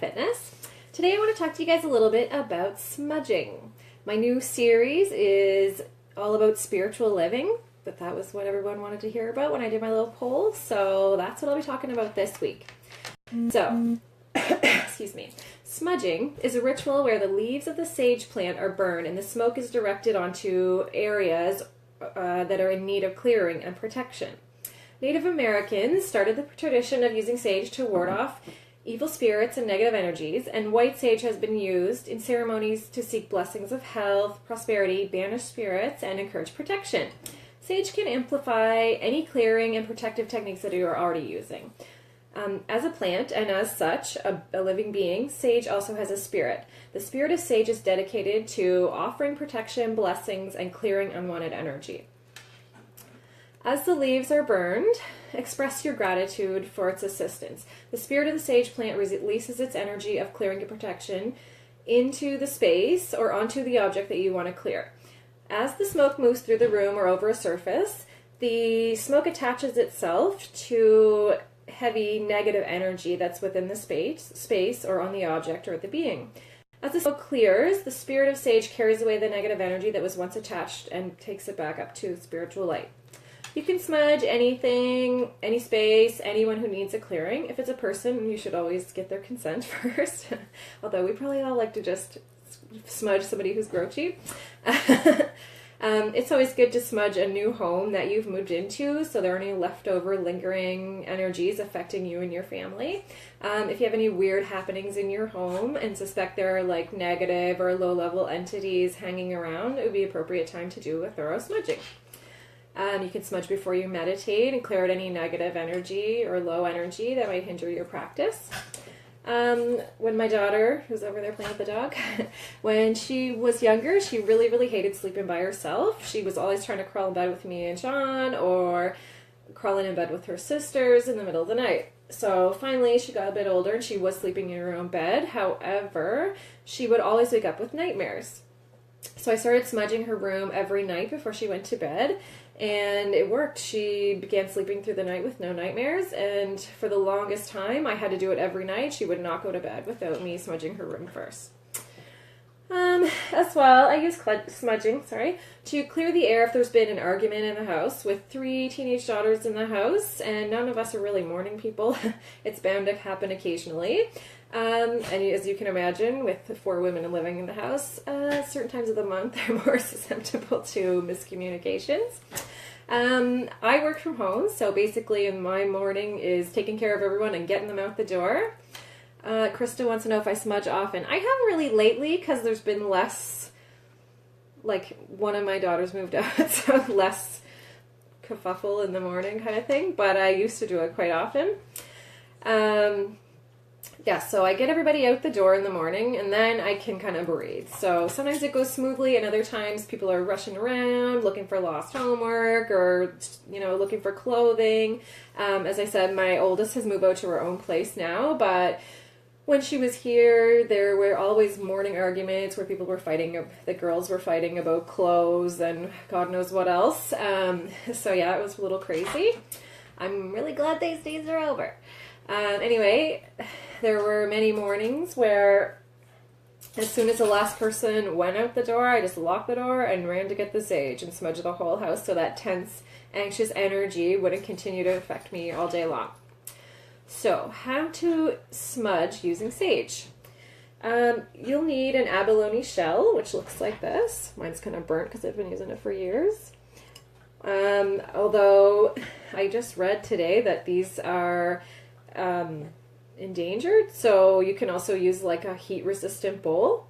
Fitness. Today I want to talk to you guys a little bit about smudging. My new series is all about spiritual living, but that was what everyone wanted to hear about when I did my little poll, so that's what I'll be talking about this week. So, excuse me. Smudging is a ritual where the leaves of the sage plant are burned and the smoke is directed onto areas that are in need of clearing and protection. Native Americans started the tradition of using sage to ward off evil spirits and negative energies, and white sage has been used in ceremonies to seek blessings of health, prosperity, banish spirits, and encourage protection. Sage can amplify any clearing and protective techniques that you are already using. As a plant and as such, a living being, sage also has a spirit. The spirit of sage is dedicated to offering protection, blessings, and clearing unwanted energy. As the leaves are burned, express your gratitude for its assistance. The spirit of the sage plant releases its energy of clearing and protection into the space or onto the object that you want to clear. As the smoke moves through the room or over a surface, the smoke attaches itself to heavy negative energy that's within the space or on the object or the being. As the smoke clears, the spirit of sage carries away the negative energy that was once attached and takes it back up to spiritual light. You can smudge anything, any space, anyone who needs a clearing. If it's a person, you should always get their consent first. Although we probably all like to just smudge somebody who's grouchy. It's always good to smudge a new home that you've moved into so there aren't any leftover lingering energies affecting you and your family. If you have any weird happenings in your home and suspect there are like negative or low-level entities hanging around, it would be an appropriate time to do a thorough smudging. You can smudge before you meditate and clear out any negative energy or low energy that might hinder your practice. When my daughter, who's over there playing with the dog, when she was younger, she really hated sleeping by herself. She was always trying to crawl in bed with me and Sean, or crawling in bed with her sisters in the middle of the night. So finally she got a bit older and she was sleeping in her own bed. However, she would always wake up with nightmares. So I started smudging her room every night before she went to bed, and it worked. She began sleeping through the night with no nightmares, and for the longest time I had to do it every night. She would not go to bed without me smudging her room first. As well, I use smudging, to clear the air if there's been an argument in the house. With 3 teenage daughters in the house, and none of us are really morning people, it's bound to happen occasionally. And as you can imagine, with 4 women living in the house, certain times of the month are more susceptible to miscommunications. I work from home, so basically my morning is taking care of everyone and getting them out the door. Krista wants to know if I smudge often. I haven't really lately because there's been less, like one of my daughters moved out, so less kerfuffle in the morning kind of thing, but I used to do it quite often. Yeah, so I get everybody out the door in the morning, and then I can kind of breathe. So sometimes it goes smoothly, and other times people are rushing around, looking for lost homework, or, looking for clothing. As I said, my oldest has moved out to her own place now, but when she was here, there were always morning arguments where people were fighting, the girls were fighting about clothes and God knows what else. So yeah, it was a little crazy. I'm really glad these days are over. Anyway, there were many mornings where as soon as the last person went out the door, I just locked the door and ran to get the sage and smudge the whole house so that tense, anxious energy wouldn't continue to affect me all day long. So, how to smudge using sage. You'll need an abalone shell, which looks like this. Mine's kind of burnt because I've been using it for years. Although I just read today that these are endangered, so you can also use like a heat-resistant bowl.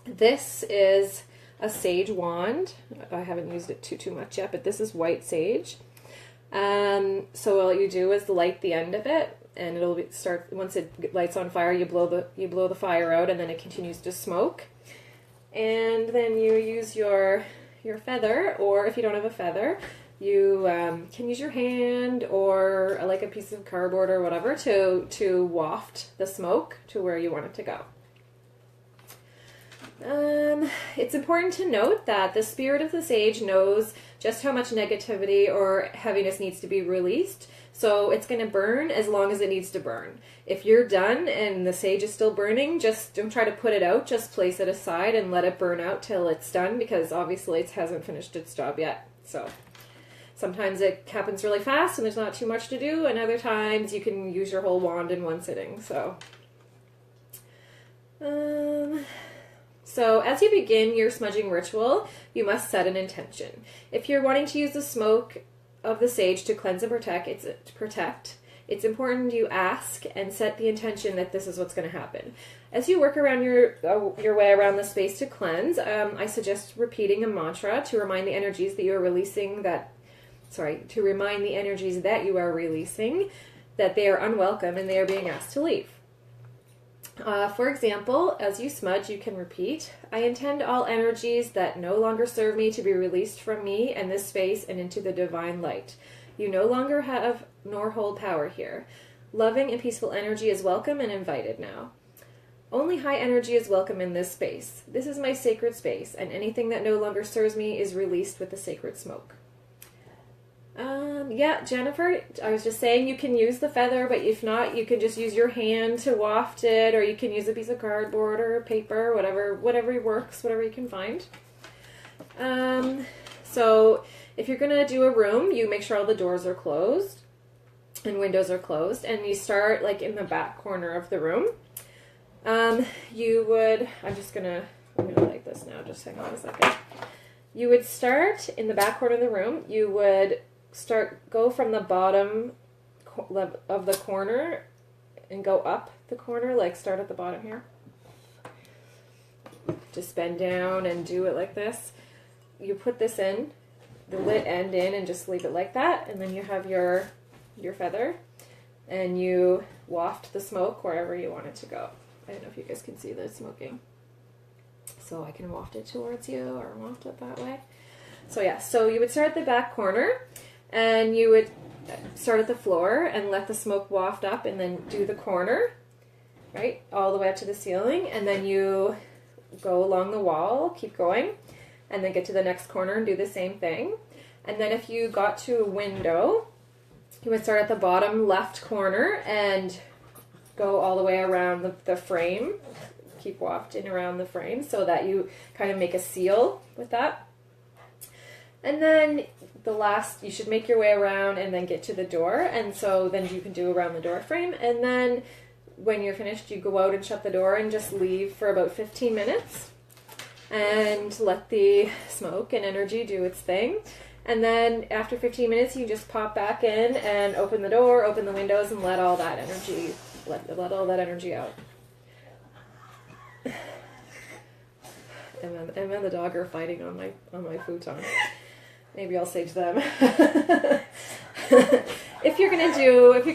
This is a sage wand. I haven't used it too much yet, but this is white sage. So all you do is light the end of it, and it'll start once it lights on fire. You blow the fire out, and then it continues to smoke. And then you use your feather, or if you don't have a feather, you can use your hand or like a piece of cardboard or whatever to waft the smoke to where you want it to go. It's important to note that the spirit of the sage knows just how much negativity or heaviness needs to be released. So it's going to burn as long as it needs to burn. If you're done and the sage is still burning, just don't try to put it out. Just place it aside and let it burn out till it's done, because obviously it hasn't finished its job yet. So sometimes it happens really fast and there's not too much to do, and other times you can use your whole wand in one sitting. So as you begin your smudging ritual, you must set an intention. If you're wanting to use the smoke of the sage to cleanse and protect, it's important you ask and set the intention that this is what's going to happen. As you work around your way around the space to cleanse, I suggest repeating a mantra to remind the energies that you are releasing to remind the energies that you are releasing that they are unwelcome and they are being asked to leave. For example, as you smudge, you can repeat, I intend all energies that no longer serve me to be released from me and this space and into the divine light. You no longer have nor hold power here. Loving and peaceful energy is welcome and invited now. Only high energy is welcome in this space. This is my sacred space, and anything that no longer serves me is released with the sacred smoke. Yeah, Jennifer, I was just saying you can use the feather, but if not, you can just use your hand to waft it, or you can use a piece of cardboard or paper, whatever works, whatever you can find. So if you're going to do a room, you make sure all the doors are closed and windows are closed, and you start like in the back corner of the room. I'm gonna light this now, just hang on a second. You would start in the back corner of the room. You would go from the bottom of the corner and go up the corner, like start at the bottom here. Just bend down and do it like this. You put this in, the lit end in, and just leave it like that, and then you have your feather, and you waft the smoke wherever you want it to go. I don't know if you guys can see the smoking. So I can waft it towards you or waft it that way. So yeah, so you would start at the back corner, and you would start at the floor and let the smoke waft up, and then do the corner, right, all the way up to the ceiling, and then you go along the wall, keep going, and then get to the next corner and do the same thing. And then if you got to a window, you would start at the bottom left corner and go all the way around the frame. Keep wafting around the frame so that you kind of make a seal with that. And then you should make your way around and then get to the door. And so then you can do around the door frame. And then when you're finished, you go out and shut the door and just leave for about 15 minutes and let the smoke and energy do its thing. And then after 15 minutes, you just pop back in and open the door, open the windows, and let all that energy out. And then the dog are fighting on my futon. Maybe I'll sage them. If you're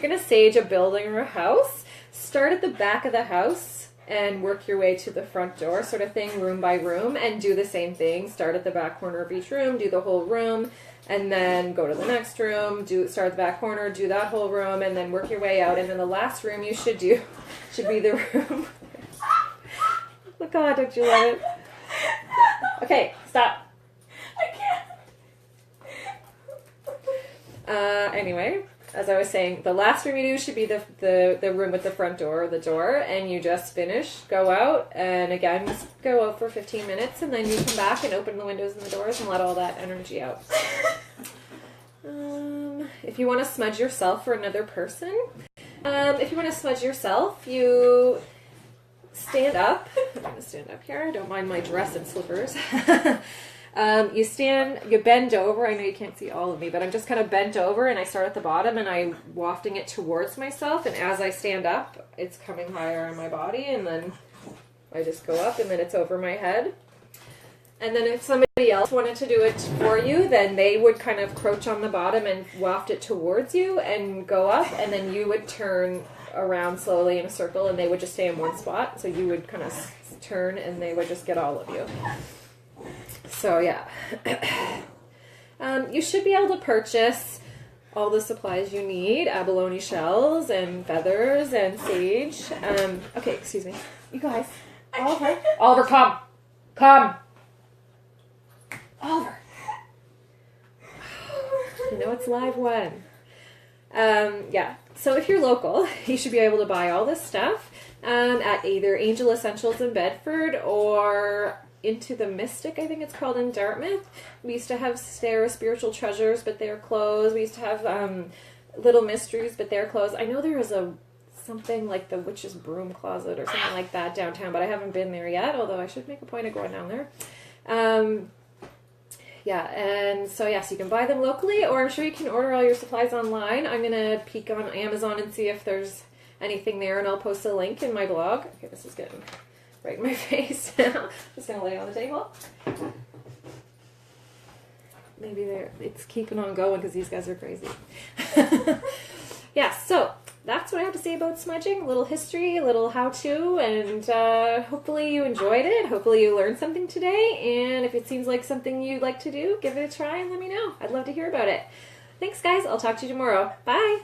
gonna sage a building or a house, start at the back of the house and work your way to the front door, sort of thing, room by room, and do the same thing. Start at the back corner of each room, do the whole room, and then go to the next room, start at the back corner, do that whole room, and then work your way out. And then the last room you should be the room. Oh God, don't you love it? Okay, stop. I can't. Anyway, as I was saying, the last room you do should be the room with the front door or the door, and you just finish, go out, and again, just go out for 15 minutes, and then you come back and open the windows and the doors and let all that energy out. If you want to smudge yourself for another person, you stand up. I'm going to stand up here. Don't mind my dress and slippers. You bend over. I know you can't see all of me, but I'm just kind of bent over, and I start at the bottom, and I'm wafting it towards myself, and as I stand up, it's coming higher on my body, and then I just go up, and then it's over my head. And then if somebody else wanted to do it for you, then they would kind of crouch on the bottom and waft it towards you and go up, and then you would turn around slowly in a circle, and they would just stay in one spot. So you would kind of turn, and they would just get all of you. So yeah, you should be able to purchase all the supplies you need: abalone shells and feathers and sage. Okay, excuse me, you guys. Oliver, come. Oliver. You know it's live one. Yeah, so if you're local, you should be able to buy all this stuff at either Angel Essentials in Bedford or Into the Mystic, I think it's called, in Dartmouth. We used to have Sarah Spiritual Treasures, but they're closed. We used to have Little Mysteries, but they're closed. I know there is something like the Witch's Broom Closet or something like that downtown, but I haven't been there yet, although I should make a point of going down there. Yeah, and so yes, you can buy them locally, or I'm sure you can order all your supplies online. I'm going to peek on Amazon and see if there's anything there, and I'll post a link in my blog. Okay, this is getting right in my face now. Just going to lay it on the table. Maybe it's keeping on going because these guys are crazy. Yeah, so that's what I have to say about smudging. A little history, a little how-to, and hopefully you enjoyed it. Hopefully you learned something today, and if it seems like something you'd like to do, give it a try and let me know. I'd love to hear about it. Thanks, guys. I'll talk to you tomorrow. Bye!